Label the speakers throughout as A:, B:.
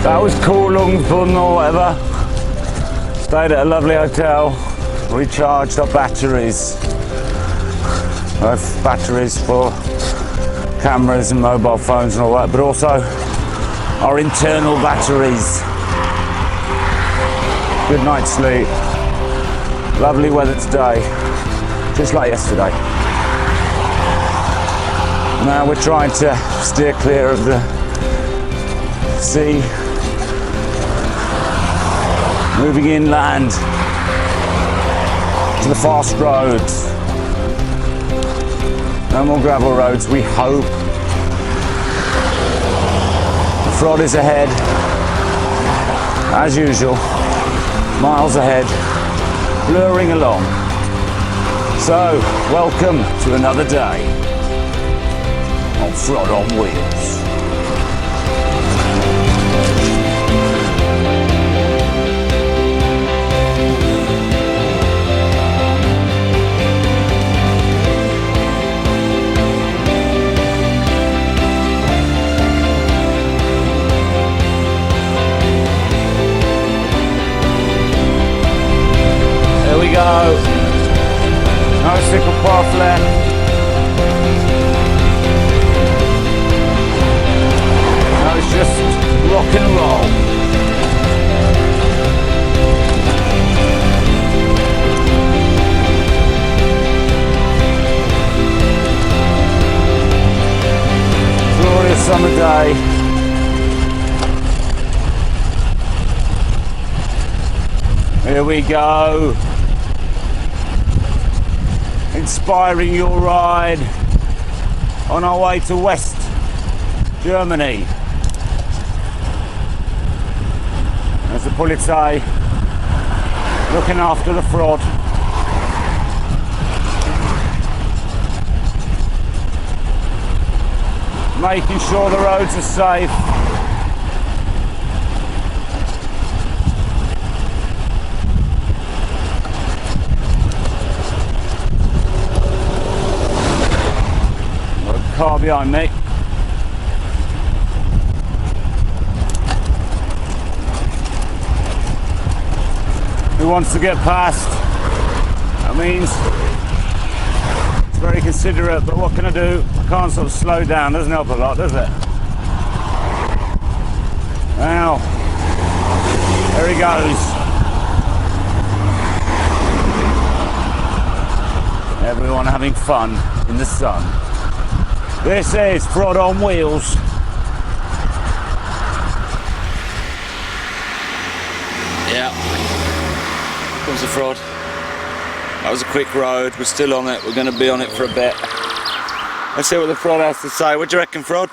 A: That was Kühlungsborn or whatever. Stayed at a lovely hotel, recharged our batteries. Both batteries for cameras and mobile phones and all that, but also our internal batteries. Good night's sleep. Lovely weather today, just like yesterday. Now we're trying to steer clear of the sea, moving inland to the fast roads. No more gravel roads, we hope. The Frod is ahead, as usual, miles ahead, blurring along. So, welcome to another day on Frod on Wheels. There we go. No sickle path left. Now it's just rock and roll. Glorious summer day. Here we go. Inspiring your ride on our way to West Germany. There's the Polizei looking after the Frod. Making sure the roads are safe. Car behind me. Who wants to get past? That means it's very considerate, but what can I do? I can't sort of slow down, doesn't help a lot, does it? Now, there he goes. Everyone having fun in the sun. This is Frod on Wheels. Yeah, comes the Frod. That was a quick road, we're still on it, we're going to be on it for a bit. Let's see what the Frod has to say. What do you reckon, Frod?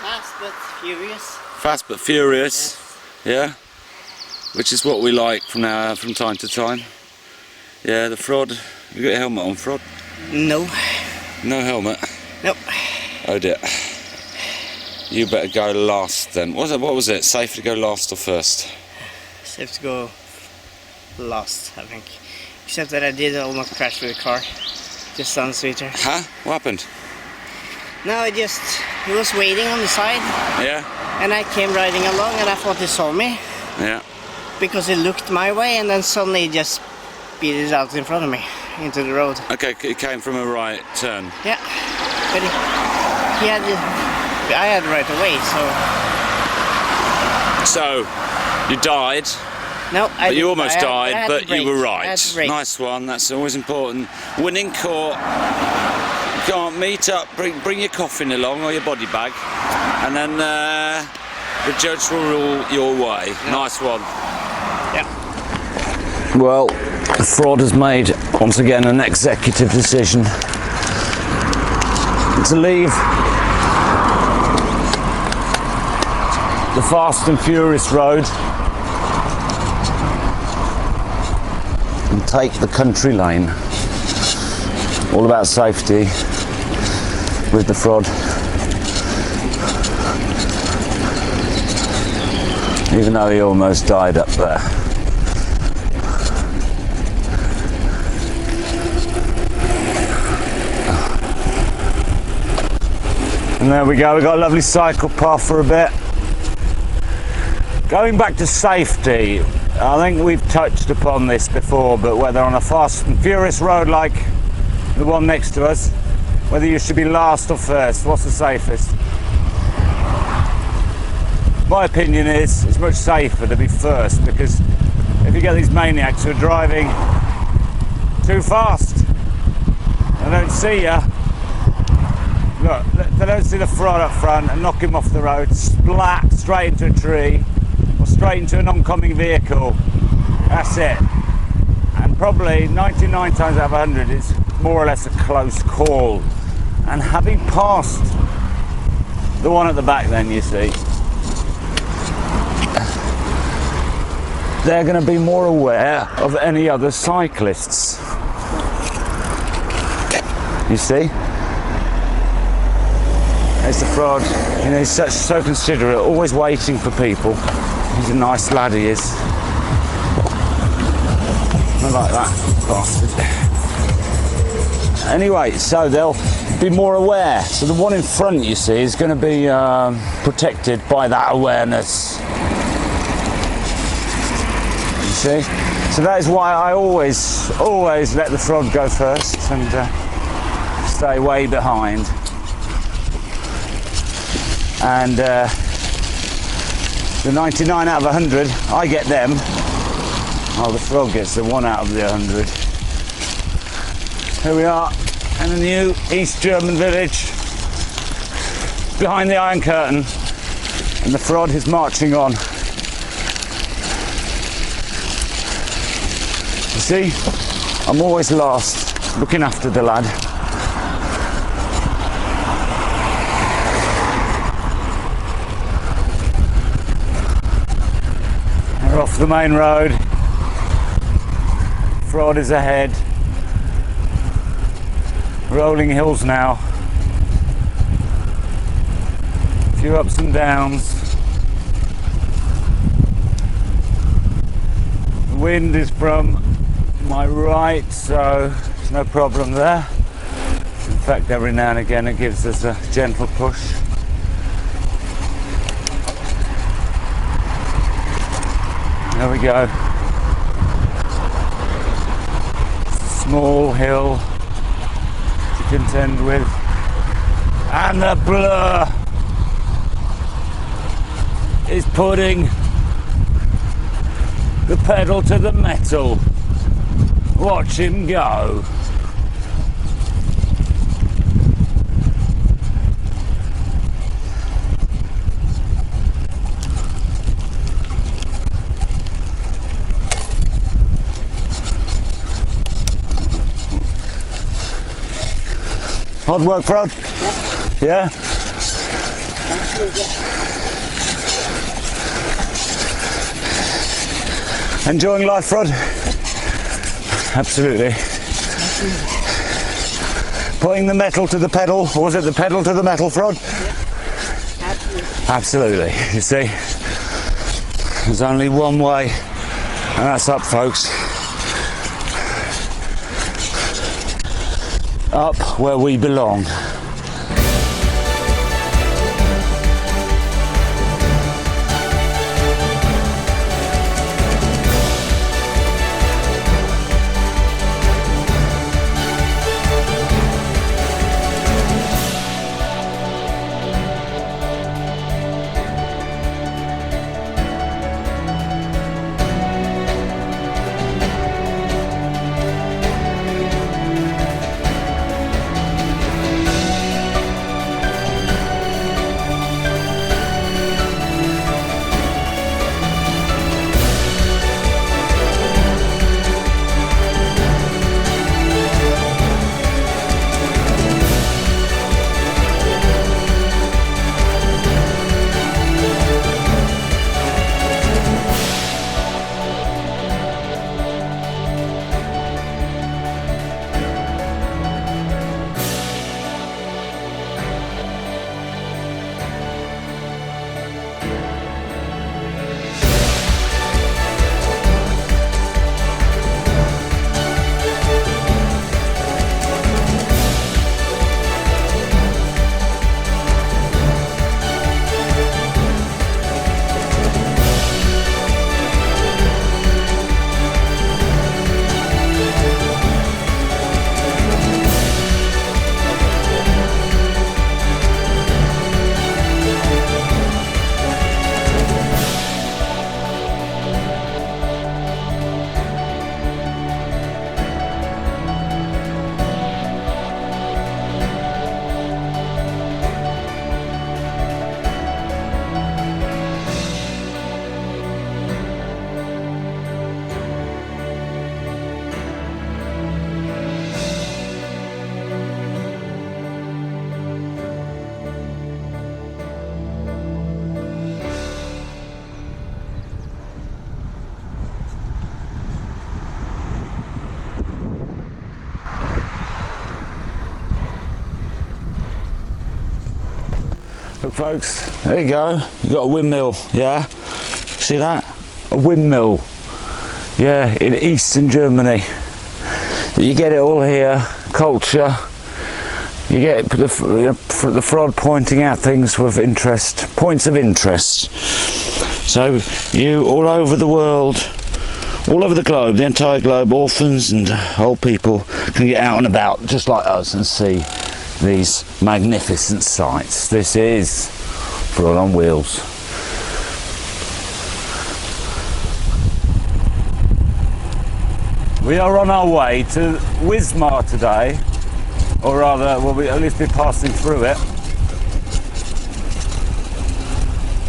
B: Fast but furious.
A: Fast but furious, yeah? Which is what we like from time to time. Yeah, the Frod. You got your helmet on, Frod?
B: No.
A: No helmet?
B: Nope.
A: Oh dear. You better go last then. What was it? Safe to go last or first?
B: Safe to go last, I think. Except that I did almost crash with a car. Just sounds sweeter.
A: Huh? What happened?
B: No, he was waiting on the side.
A: Yeah?
B: And I came riding along and I thought he saw me.
A: Yeah.
B: Because he looked my way and then suddenly he just speeded it out in front of me. Into the road.
A: Okay, it came from a right turn.
B: Yeah, but I had right away, so.
A: So, you died.
B: No, I
A: but you almost died,
B: I
A: but you were right.
B: Nice
A: one. That's always important. Winning court. You can't meet up. Bring your coffin along or your body bag, and then the judge will rule your way. Yeah. Nice one.
B: Yeah.
A: Well. The Frod has made, once again, an executive decision to leave the fast and furious road and take the country lane. All about safety with the Frod. Even though he almost died up there. And there we go, we've got a lovely cycle path for a bit. Going back to safety, I think we've touched upon this before, but whether on a fast and furious road like the one next to us, whether you should be last or first, what's the safest? My opinion is it's much safer to be first, because if you get these maniacs who are driving too fast, they don't see you. Look, they don't see the front up front and knock him off the road, splat straight into a tree or straight into an oncoming vehicle. That's it. And probably 99 times out of 100 it's more or less a close call. And having passed the one at the back, then you see, they're going to be more aware of any other cyclists. You see? There's the Frod. You know, he's so considerate, always waiting for people. He's a nice lad, he is. I like that bastard. Anyway, so they'll be more aware. So the one in front, you see, is going to be protected by that awareness. You see? So that is why I always let the Frod go first and stay way behind. And the 99 out of 100, I get them. Oh, the Frog gets the 1 out of the 100. Here we are in a new East German village, behind the Iron Curtain, and the Frod is marching on. You see, I'm always last, looking after the lad. We're off the main road. Frod is ahead. Rolling hills now. A few ups and downs. The wind is from my right, so there's no problem there. In fact, every now and again it gives us a gentle push. There we go. Small hill to contend with, and the blur is putting the pedal to the metal. Watch him go. Hard work, Frod? Yeah? Enjoying life, Frod? Absolutely. Putting the metal to the pedal, or was it the pedal to the metal, Frod? Absolutely. You see, there's only one way, and that's up, folks. Up where we belong. Look folks, there you go, you got a windmill, yeah? See that? A windmill, yeah, in eastern Germany. You get it all here, culture, you get the frog pointing out things of interest, points of interest. So you all over the world, all over the globe, the entire globe, orphans and old people can get out and about just like us and see these magnificent sights. This is Frod on Wheels. We are on our way to Wismar today, or rather we'll at least be passing through it.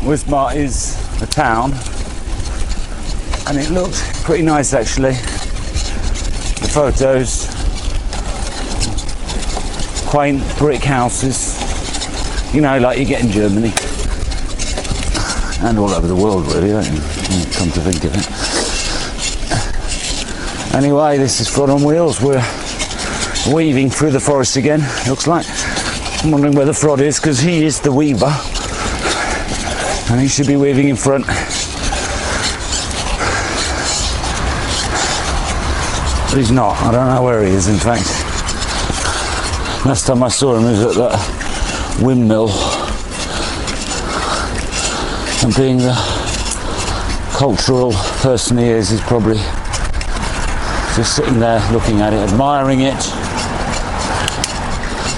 A: Wismar is a town and it looks pretty nice actually. The photos, quaint brick houses, you know, like you get in Germany and all over the world really, don't you? Come to think of it. Anyway, this is Frod on Wheels. We're weaving through the forest again, looks like. I'm wondering where the Frod is, because he is the weaver and he should be weaving in front. But he's not. I don't know where he is, in fact. Last time I saw him he was at that windmill, and being the cultural person he is, he's probably just sitting there looking at it, admiring it,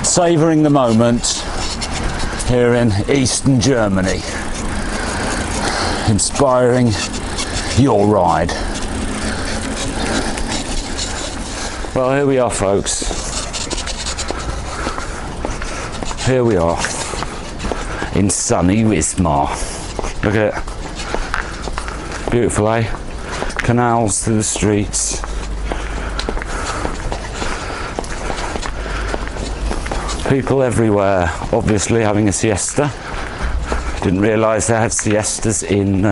A: savouring the moment here in eastern Germany, inspiring your ride. Well, here we are folks. Here we are in sunny Wismar. Look at it. Beautiful, eh? Canals through the streets. People everywhere, obviously having a siesta. Didn't realise they had siestas in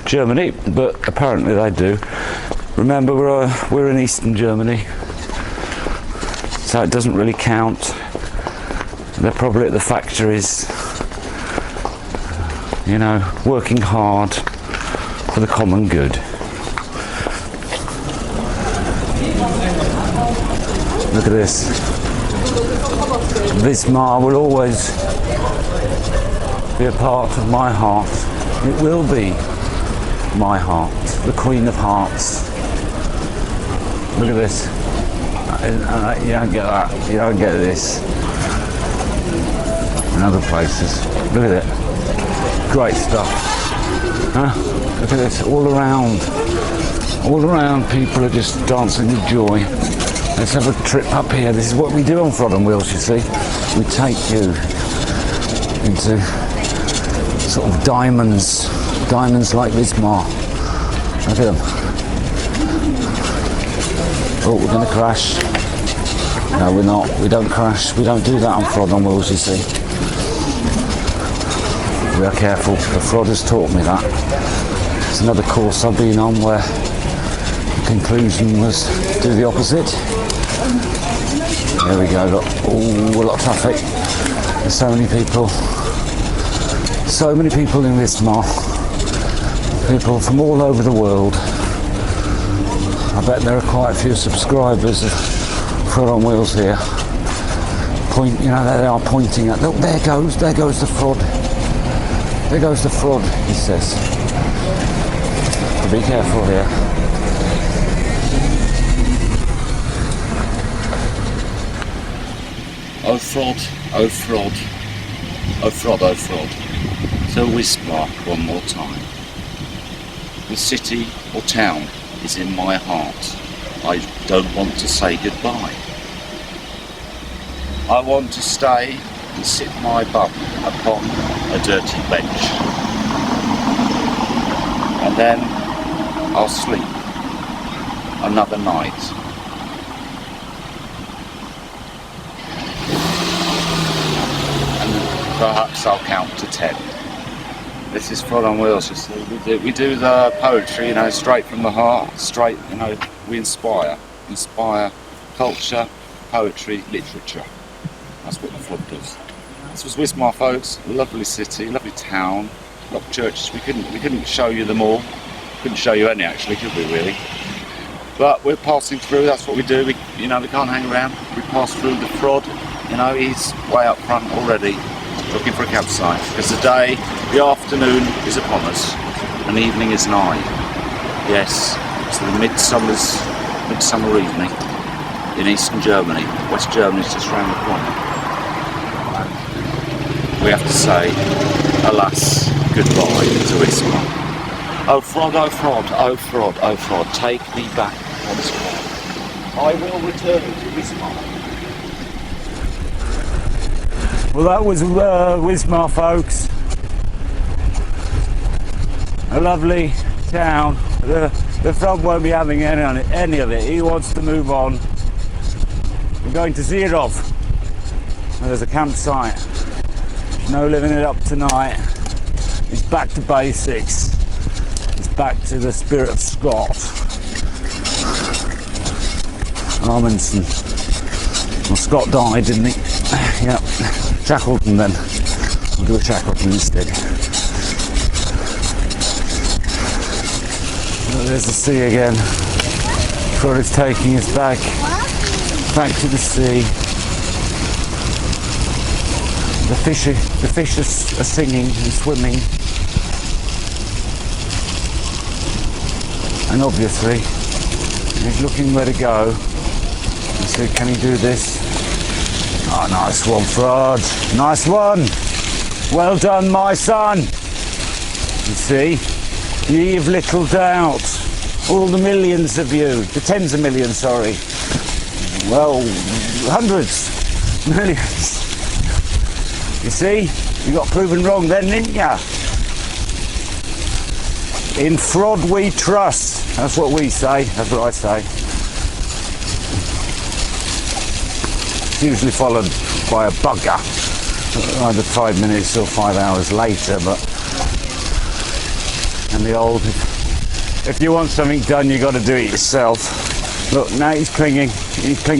A: Germany, but apparently they do. Remember, we're in eastern Germany, so it doesn't really count. They're probably at the factories, you know, working hard for the common good. Look at this. Wismar will always be a part of my heart. It will be my heart, the Queen of Hearts. Look at this. You don't get that. You don't get this in other places. Look at it. Great stuff. Huh? Look at this. All around people are just dancing with joy. Let's have a trip up here. This is what we do on Frod on Wheels, you see. We take you into sort of diamonds like Wismar. Look at them. Oh, we're going to crash. No, we're not. We don't crash. We don't do that on Frod on Wheels, you see. We are careful. The Frod has taught me that. It's another course I've been on where the conclusion was do the opposite. There we go. Look. Oh, a lot of traffic. There's so many people. So many people in Wismar. People from all over the world. I bet there are quite a few subscribers of Frod on Wheels here. You know, they are pointing at. Look, there goes the Frod. There goes the Frod, he says. So be careful here. Oh Frod, oh Frod, oh Frod, oh Frod. So Wismar one more time. The city or town is in my heart. I don't want to say goodbye. I want to stay and sit my bum upon a dirty bench. And then I'll sleep another night. Perhaps I'll count to 10. This is Frod on Wheels. We do the poetry, you know, straight from the heart. Straight, you know, we inspire culture, poetry, literature. That's what the Frod does. This was Wismar, folks. Lovely city, lovely town, a lot of churches. We couldn't show you them all. Couldn't show you any actually, could we really? But we're passing through. That's what we do. We can't hang around. We pass through the Frod. He's way up front already, looking for a campsite because the afternoon is upon us, and the evening is nigh. Yes, it's the midsummer evening in eastern Germany. West Germany's just round the corner. We have to say, alas, goodbye to Wismar. Oh Frod, oh Frod, oh Frod, oh Frod, take me back once more. I will return to Wismar.
C: Well, that was Wismar, folks. A lovely town. The Frog won't be having any of it. He wants to move on. We're going to Zerov. There's a campsite. No living it up tonight. He's back to basics. He's back to the spirit of Scott. Amundsen. Well, Scott died, didn't he? Yep. Shackleton then. We'll do a Shackleton instead. Oh, there's the sea again. Frod is taking us back to the sea. The fish are singing and swimming. And obviously, he's looking where to go. He said, can he do this? Oh, nice one, Frod. Nice one. Well done, my son. You see, you've little doubt. All the millions of you, the tens of millions, sorry. Well, hundreds, millions. You see, you got proven wrong then, didn't ya? In Frod we trust. That's what we say. That's what I say. It's usually followed by a bugger, either 5 minutes or 5 hours later. But and the old, if you want something done, you got to do it yourself. Look, now he's clinging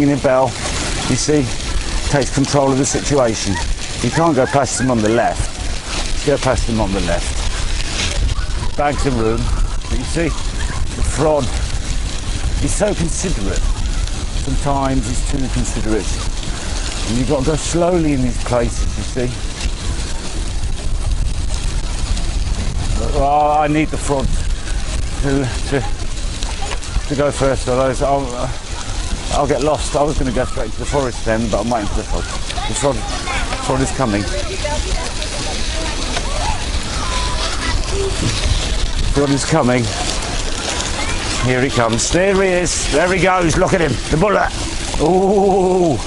C: in Bell. You see, takes control of the situation. You can't go past him on the left. Go past him on the left. Bags of room. But you see, the Frod, he's so considerate. Sometimes he's too considerate. And you've got to go slowly in these places, you see. Well, I need the Frod to go first, otherwise I'll get lost. I was going to go straight to the forest then, but I'm waiting for the Frod. The Frod is coming. Frod is coming. Here he comes. There he is. There he goes. Look at him. The bullet. Ooh.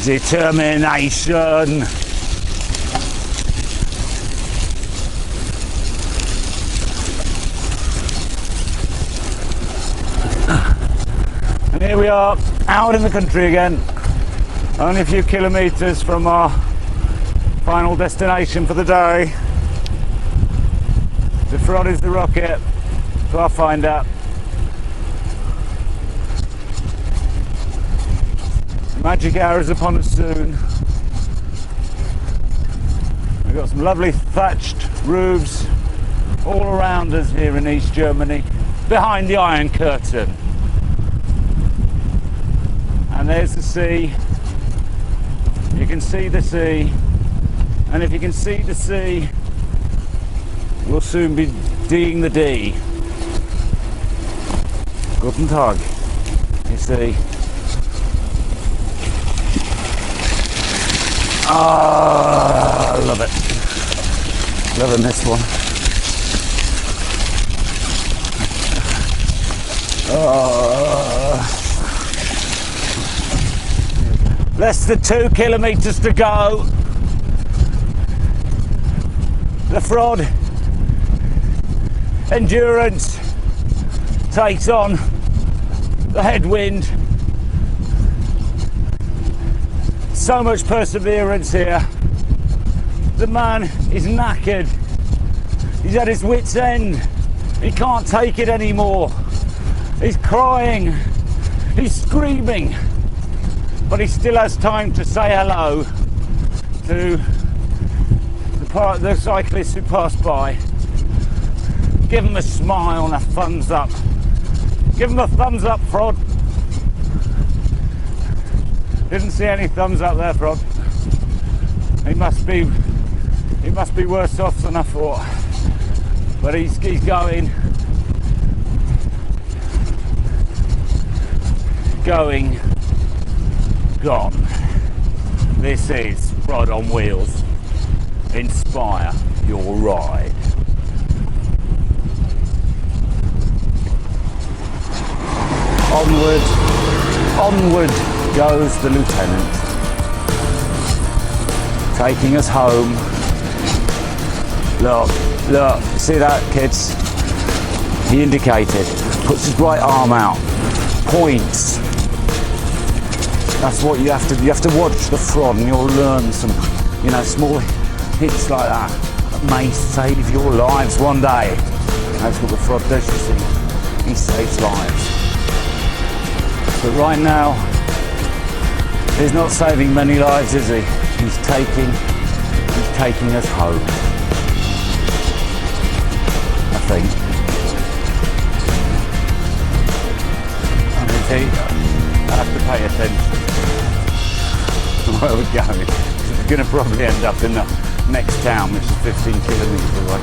C: Determination. And here we are, out in the country again. Only a few kilometres from our final destination for the day. The Frod is the rocket to our finder. The magic hour is upon us soon. We've got some lovely thatched roofs all around us here in East Germany, behind the Iron Curtain. And there's the sea. You can see the sea, and if you can see the sea, we'll soon be D'ing the D. Guten Tag, you see. Ah, I love it. Loving this one. Less than 2 kilometres to go. The Frod endurance takes on the headwind. So much perseverance here. The man is knackered. He's at his wit's end. He can't take it anymore. He's crying. He's screaming. But he still has time to say hello to
A: to the cyclists who pass by. Give them a smile and a thumbs up. Give them a thumbs up, Frod. Didn't see any thumbs up there, Frod. He must be worse off than I thought. But he's going. Gone. This is Frod on Wheels. Inspire your ride. Onward goes the lieutenant, taking us home. Look, see that, kids? He indicated, puts his right arm out, points. That's what you have to do. You have to watch the Frod and you'll learn some, small hits like that may save your lives one day. That's what the Frod does, you see. He saves lives. But right now, he's not saving many lives, is he? He's taking us home. I think. I have to pay attention to where we're going. We're going to probably end up in the next town, which is 15 kilometres away.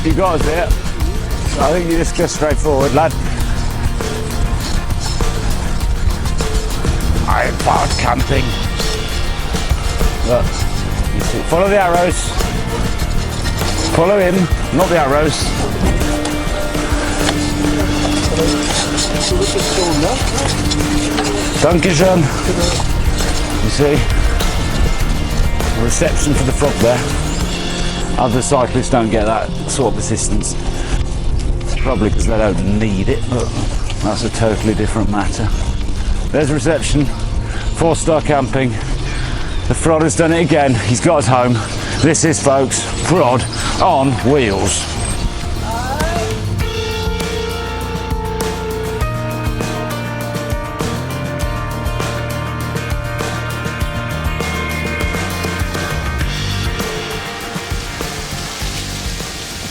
A: You got us there. I think you just go straight forward, lad. I'm part camping. Look, you see, follow the arrows. Follow him, not the arrows. Dankeschön. You see, reception for the Frog there. Other cyclists don't get that sort of assistance. Probably because they don't need it, but that's a totally different matter. There's reception, 4-star camping. The Frod has done it again. He's got us home. This is, folks, Frod on Wheels.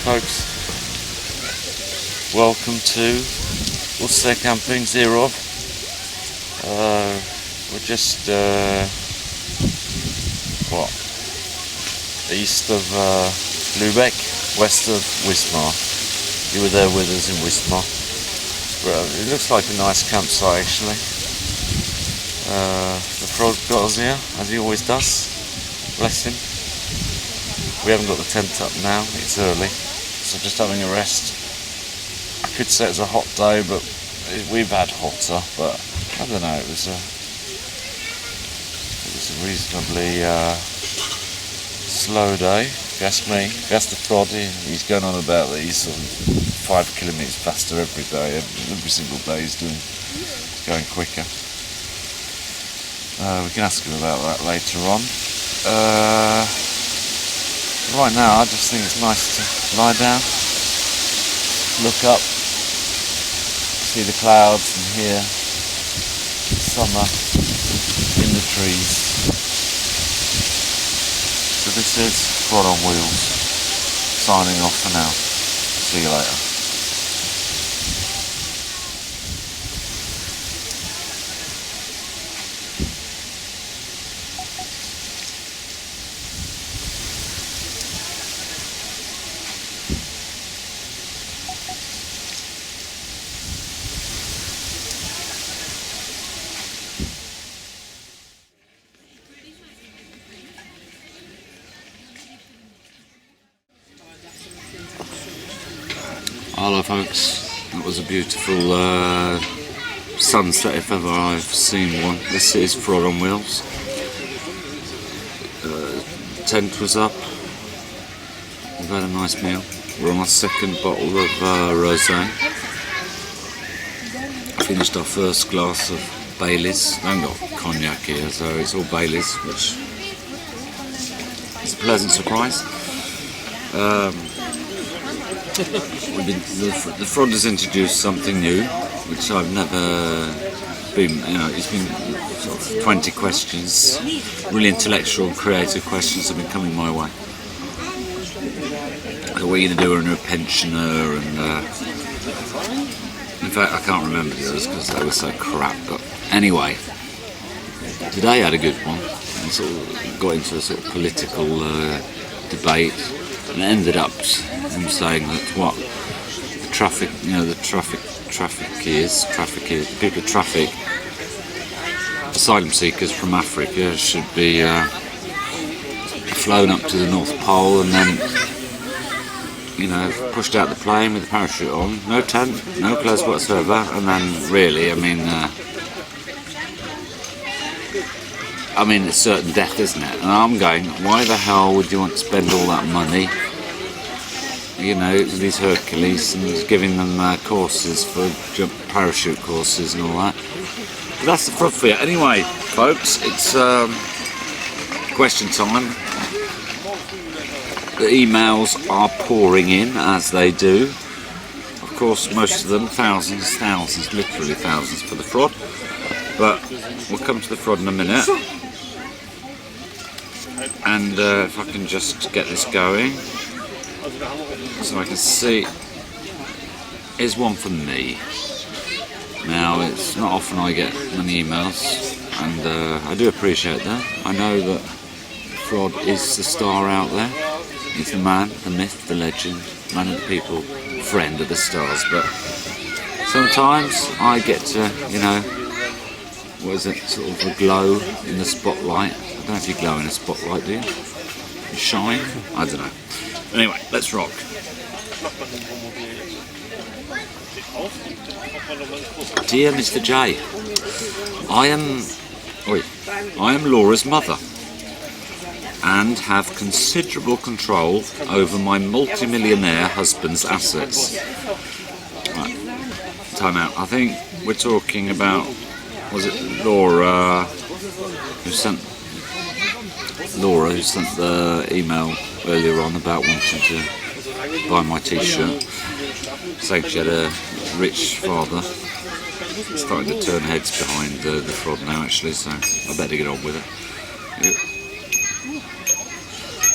D: Folks, welcome to Wismar Camping Zero. We're just east of Radweg, west of Wismar. You were there with us in Wismar. It looks like a nice campsite actually. The Frog got us here, as he always does. Bless him. We haven't got the tent up now, it's early, so just having a rest. I could say it's a hot day, but we've had hotter, but I don't know, it was a reasonably slow day, if you ask me. If you ask the Frod, he's going on about that he's sort of 5 kilometres faster every day, every single day he's going quicker. We can ask him about that later on. Right now I just think it's nice to lie down, look up, see the clouds and hear summer in the trees. So this is Frod on Wheels, signing off for now. See you later. Hello folks, that was a beautiful sunset if ever I've seen one. This is Frod on Wheels. Tent was up, we've had a nice meal. We're on our second bottle of rosé. Finished our first glass of Baileys. I haven't got cognac here, so it's all Baileys, which is a pleasant surprise. The Frod has introduced something new, which I've never been, you know, it's been sort of 20 questions, really intellectual and creative questions have been coming my way. What are you going to do when you're a pensioner? And in fact, I can't remember the others because they were so crap. But anyway, today I had a good one. I sort of got into a sort of political debate, and it ended up him saying that what the traffic, you know, the traffickers, people who traffic asylum seekers from Africa should be flown up to the North Pole and then, you know, pushed out the plane with a parachute on, no tent, no clothes whatsoever, and then really, I mean, it's certain death, isn't it? And I'm going, why the hell would you want to spend all that money, you know, these Hercules, and giving them courses for parachute courses and all that? But that's the fraud for you. Anyway, folks, it's question time. The emails are pouring in, as they do. Of course, most of them, thousands, literally thousands for the fraud. But we'll come to the fraud in a minute. And if I can just get this going, so I can see, here's one from me. Now, it's not often I get many emails, and I do appreciate that. I know that fraud is the star out there. He's the man, the myth, the legend, man of the people, friend of the stars. But sometimes I get to, you know, what is it, sort of a glow in the spotlight. I don't know if you glow in a spotlight, do you? You shine? I don't know. Anyway, let's rock. Dear Mr. J, I am Laura's mother and have considerable control over my multi-millionaire husband's assets. Right, time out. I think we're talking about, was it Laura who sent the email earlier on about wanting to buy my t-shirt, saying she had a rich father. It's starting to turn heads behind the fraud now, actually, so I better get on with it.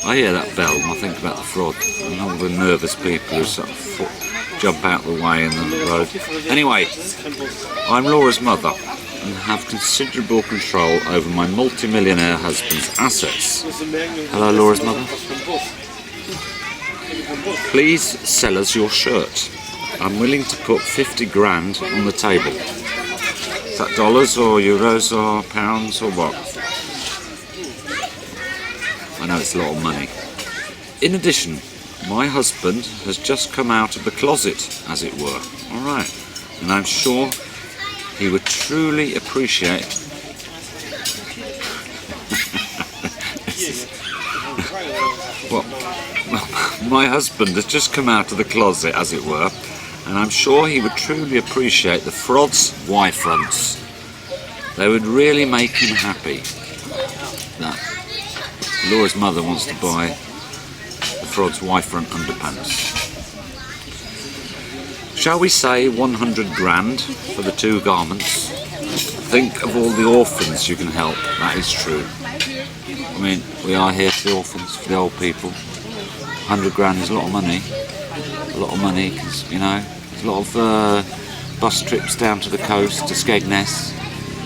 D: I hear that bell and I think about the fraud and all the nervous people who sort of jump out the way in the road. Anyway, I'm Laura's mother and have considerable control over my multi-millionaire husband's assets. Hello, Laura's mother. Please sell us your shirt. I'm willing to put 50 grand on the table. Is that dollars or euros or pounds or what? I know it's a lot of money. In addition, my husband has just come out of the closet, as it were. Alright. And I'm sure he would truly appreciate well, my husband has just come out of the closet, as it were, and I'm sure he would truly appreciate the fraud's Y-fronts. They would really make him happy. That Laura's mother wants to buy the fraud's Y-front underpants. Shall we say 100 grand for the 2 garments? Think of all the orphans you can help, that is true. I mean, we are here for the orphans, for the old people. 100 grand is a lot of money. A lot of money, because, you know, there's a lot of bus trips down to the coast, to Skegness,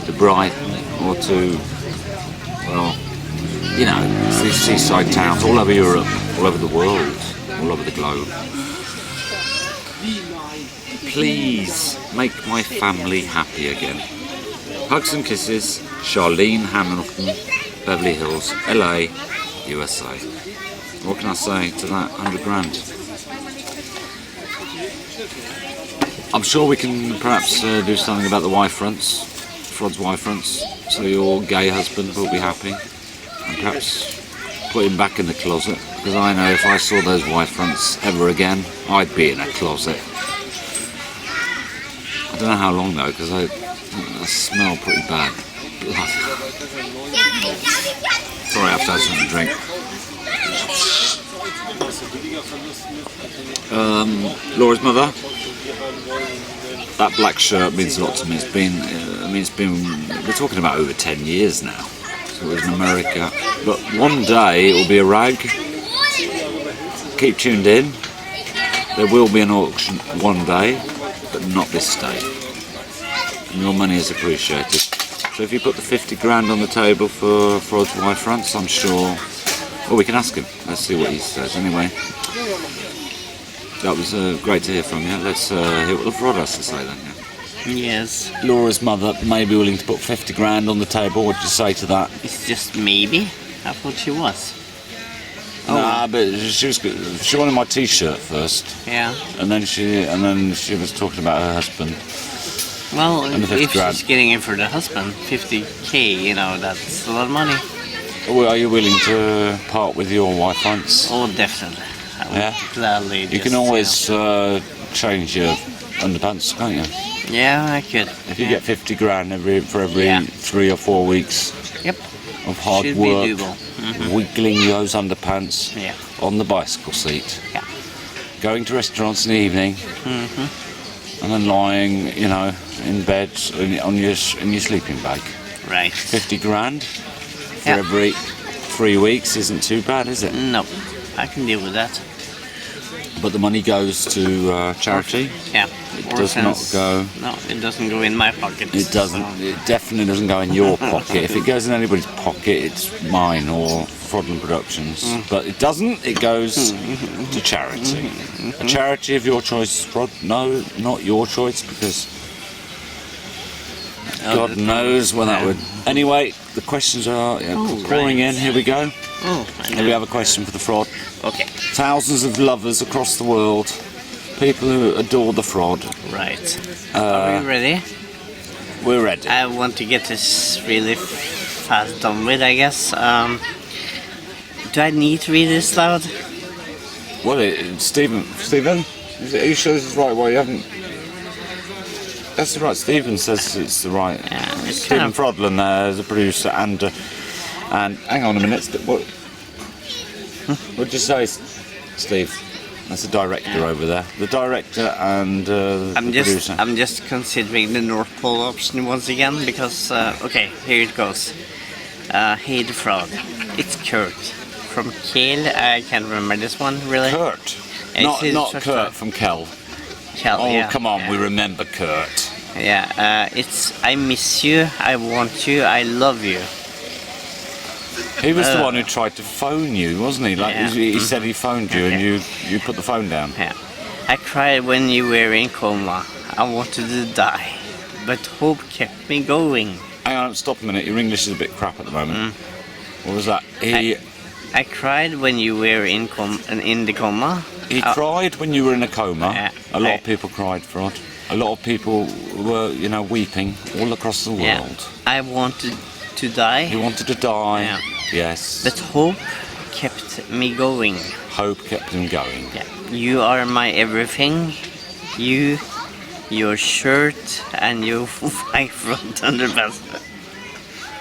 D: to Brighton, or to, well, you know, these seaside towns all over Europe, all over the world, all over the globe. Please make my family happy again. Hugs and kisses, Charlene Hamilton, Beverly Hills, LA, USA. What can I say to that? 100 grand. I'm sure we can perhaps do something about the Y-fronts, fraud's Y-fronts, so your gay husband will be happy. And perhaps put him back in the closet, because I know if I saw those Y-fronts ever again, I'd be in a closet. I don't know how long though, because I smell pretty bad. Sorry, I have to have something to drink. Laura's mother, that black shirt means a lot to me. It's been mean, we're talking about over 10 years now. So it was in America. But one day it will be a rag. Keep tuned in. There will be an auction one day, but not this day. And your money is appreciated. So if you put the 50 grand on the table for Frod's Y fronts, I'm sure... Well, we can ask him. Let's see what he says. Anyway, that was great to hear from you. Let's hear what the Frod has to say then. Yeah.
B: Yes.
D: Laura's mother may be willing to put 50 grand on the table. What do you say to that?
B: It's just maybe. I thought she was.
D: Nah, but she wanted my T-shirt first.
B: Yeah.
D: And then she was talking about her husband.
B: Well,
D: And the 50
B: if
D: grand.
B: she's getting it for the husband, 50k, you know, that's a lot of money.
D: Well, are you willing to part with your Y fronts?
B: Oh, definitely. I would
D: Yeah.
B: gladly.
D: You
B: just,
D: can always change your underpants, can't you?
B: Yeah, I could.
D: If you get 50 grand for every
B: Yeah.
D: 3 or 4 weeks
B: Yep.
D: of hard
B: Should
D: work,
B: be doable.
D: wiggling those underpants
B: Yeah.
D: on the bicycle seat,
B: Yeah.
D: going to restaurants in the evening, and then lying, you know, in bed in your sleeping bag.
B: Right.
D: 50 grand for
B: Yeah.
D: every 3 weeks isn't too bad, is it?
B: No, I can deal with that.
D: But the money goes to charity.
B: Yeah.
D: It does not go.
B: No, it doesn't go in my pocket.
D: It doesn't. It definitely doesn't go in your pocket. If it goes in anybody's pocket, it's mine or Fraudulent Productions. But it doesn't. It goes to charity. A charity of your choice, Rod. No, not your choice, because God knows when that would. Anyway, the questions are pouring in. Here we go.
B: Oh,
D: Here we have a question for the Frod.
B: Okay.
D: Thousands of lovers across the world, people who adore the Frod.
B: Right. Are we ready?
D: We're ready.
B: I want to get this really fast done with, I guess. Do I need to read this loud?
D: Well, Stephen, are you sure this is the right way? You haven't. That's the right. Stephen says it's the right.
B: Yeah, it's
D: Stephen
B: kind of-
D: Frodlin is a producer and hang on a minute. What'd you say, Steve? That's the director over there. The director and the producer.
B: I'm just considering the North Pole option once again because okay, here it goes. Hey the Frog, it's Kurt from Kiel. I can't remember this one really.
D: Kurt,
B: It's
D: not
B: just
D: Kurt
B: a-
D: from Kel.
B: Kiel,
D: Oh,
B: yeah,
D: come on,
B: yeah.
D: we remember Kurt.
B: Yeah, it's I miss you, I want you, I love you.
D: He was the one who tried to phone you, wasn't he? Like
B: Yeah.
D: he said he phoned you, and you put the phone down.
B: Yeah. I cried when you were in coma. I wanted to die, but hope kept me going.
D: Hang on, stop a minute. Your English is a bit crap at the moment. What was that?
B: I cried when you were in the coma.
D: He cried when you were in a coma.
B: Yeah.
D: A lot of people cried, Frod. A lot of people were, weeping all across the
B: Yeah.
D: world.
B: I wanted to die.
D: He wanted to die.
B: Yeah.
D: Yes.
B: But hope kept me going.
D: Hope kept him going.
B: Yeah. You are my everything. You, your shirt, and your white front underpants.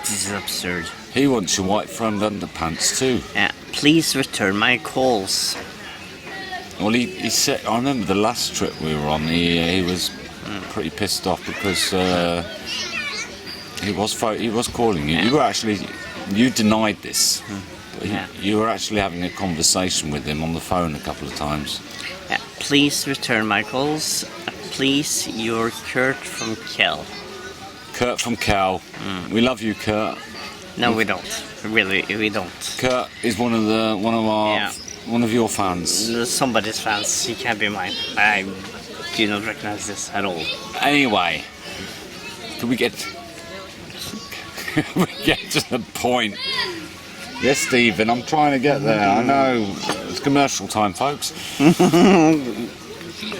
B: This is absurd.
D: He wants your white front underpants too.
B: Yeah. Please return my calls.
D: Well, he said. I remember the last trip we were on. He was pretty pissed off because he was calling you.
B: Yeah.
D: You denied this. But
B: Yeah.
D: you were actually having a conversation with him on the phone a couple of times.
B: Yeah. Please return my calls. Please, your Kurt from Kel.
D: Kurt from Cal. We love you, Kurt.
B: No, we don't. Really, we don't.
D: Kurt is one of your fans.
B: Somebody's fans. He can't be mine. I do not recognize this at all.
D: Anyway, can we get to the point? Yes, Stephen, I'm trying to get there. I know it's commercial time, folks.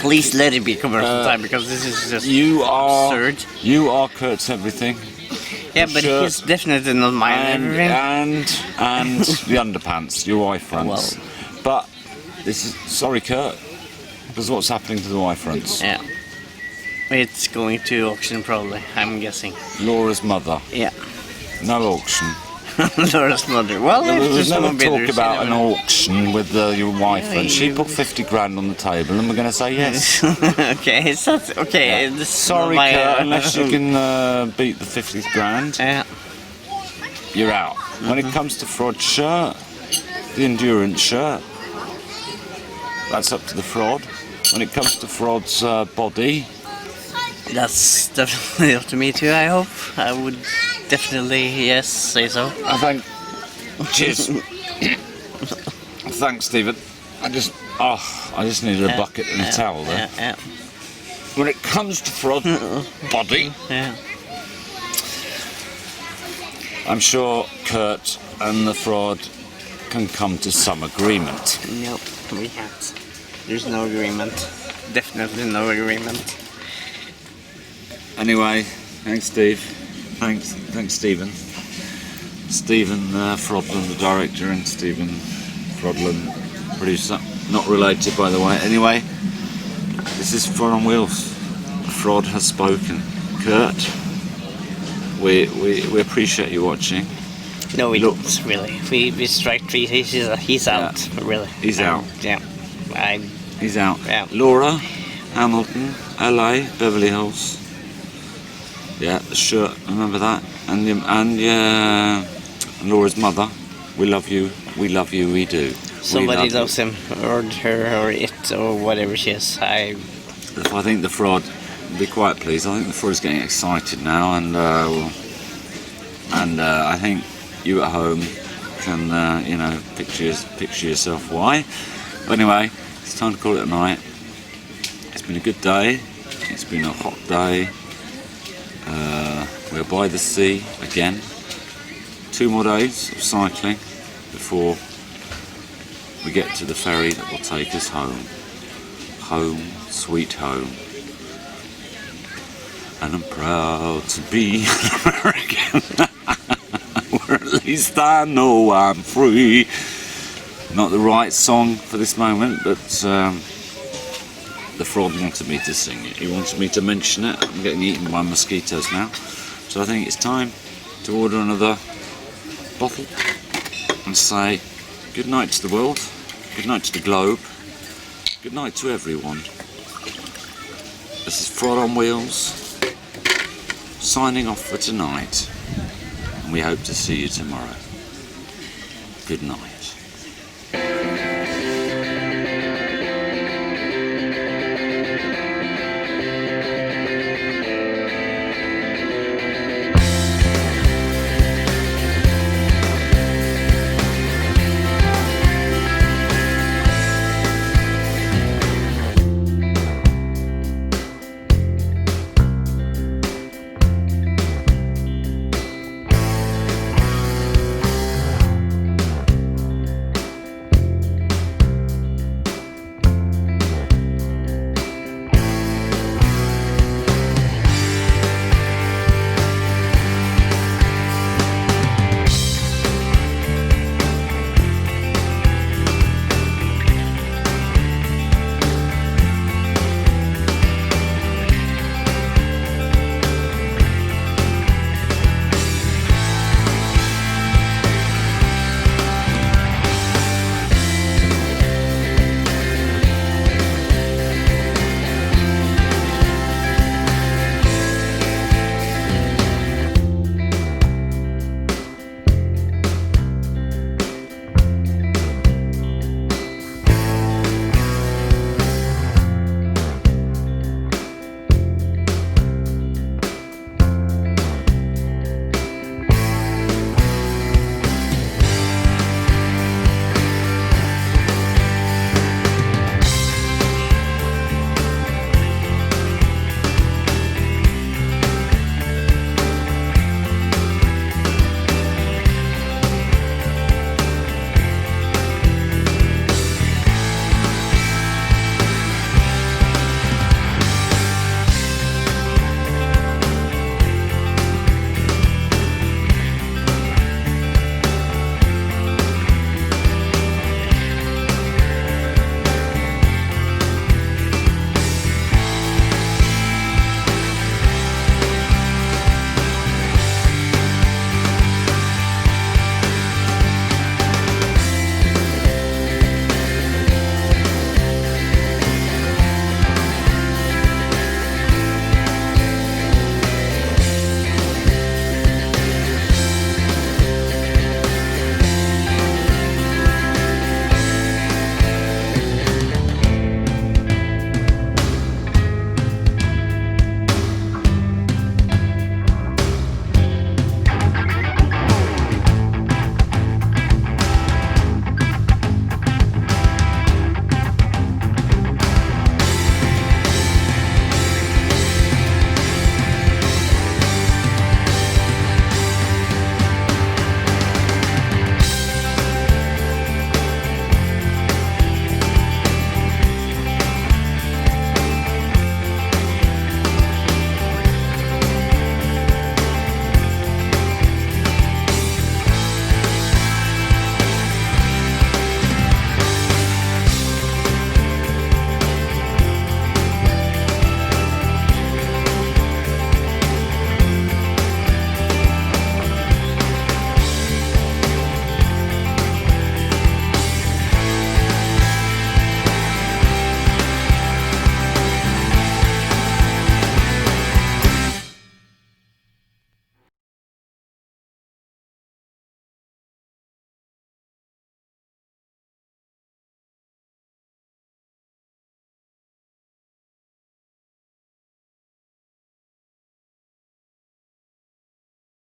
B: Please let it be commercial time because this is just absurd.
D: You are Kurt's everything.
B: Yeah, but
D: shirt
B: he's definitely not mine. Everything.
D: And the underpants, your Y fronts.
B: Well.
D: But this is sorry, Kurt. This is what's happening to the Y fronts.
B: Yeah. It's going to auction probably. I'm guessing.
D: Laura's mother.
B: Yeah.
D: No auction.
B: Laura's mother. Well,
C: There
B: if
C: was
B: there's
C: never
B: no bidders,
C: talk
B: you
C: about
B: never
C: an
B: know.
C: auction with your wife,
B: Yeah,
C: and she
B: you-
C: put 50 grand on the table, and we're going to say yes.
B: Okay, so that's okay. This is
C: Sorry,
B: my,
C: Kurt, unless you can beat the 50 grand,
B: Yeah.
C: you're out. When it comes to Frod's shirt, the endurance shirt, that's up to the Frod. When it comes to Frod's body,
B: That's definitely up to me too, I hope. I would definitely, yes, say so.
C: I think. Cheers. Thanks, Stephen. I just needed a bucket and a towel there.
B: Yeah,
C: When it comes to Frod's body,
B: yeah.
C: I'm sure Kurt and the Frod can come to some agreement.
B: Nope, we can't. There's no agreement. Definitely no agreement.
C: Anyway, thanks, Steve. Thanks, Stephen. Stephen Frodland, the director, and Stephen Frodland, producer. Not related, by the way. Anyway, this is Frod on Wheels. The Frod has spoken. Kurt, we appreciate you watching.
B: No, we
C: Look.
B: don't, really. We strike three, he's out, really.
C: He's out.
B: Yeah.
C: He's out.
B: Yeah.
C: Laura, Hamilton, LA, Beverly Hills. Yeah, the shirt, remember that? And Laura's mother. We love you, we do.
B: Somebody
C: We love
B: loves him, or her, or it, or whatever she is.
C: I think the Frod, be quite pleased, I think the Frod is getting excited now, and I think you at home can, picture yourself why. But anyway, it's time to call it a night. It's been a good day, it's been a hot day. We're by the sea again. 2 more days of cycling before we get to the ferry that will take us home. Home, sweet home. And I'm proud to be an American. Or at least I know I'm free. Not the right song for this moment, but the Frod wanted me to sing it. He wanted me to mention it. I'm getting eaten by mosquitoes now. So I think it's time to order another bottle and say good night to the world, good night to the globe, good night to everyone. This is Frod on Wheels, signing off for tonight, and we hope to see you tomorrow. Good night.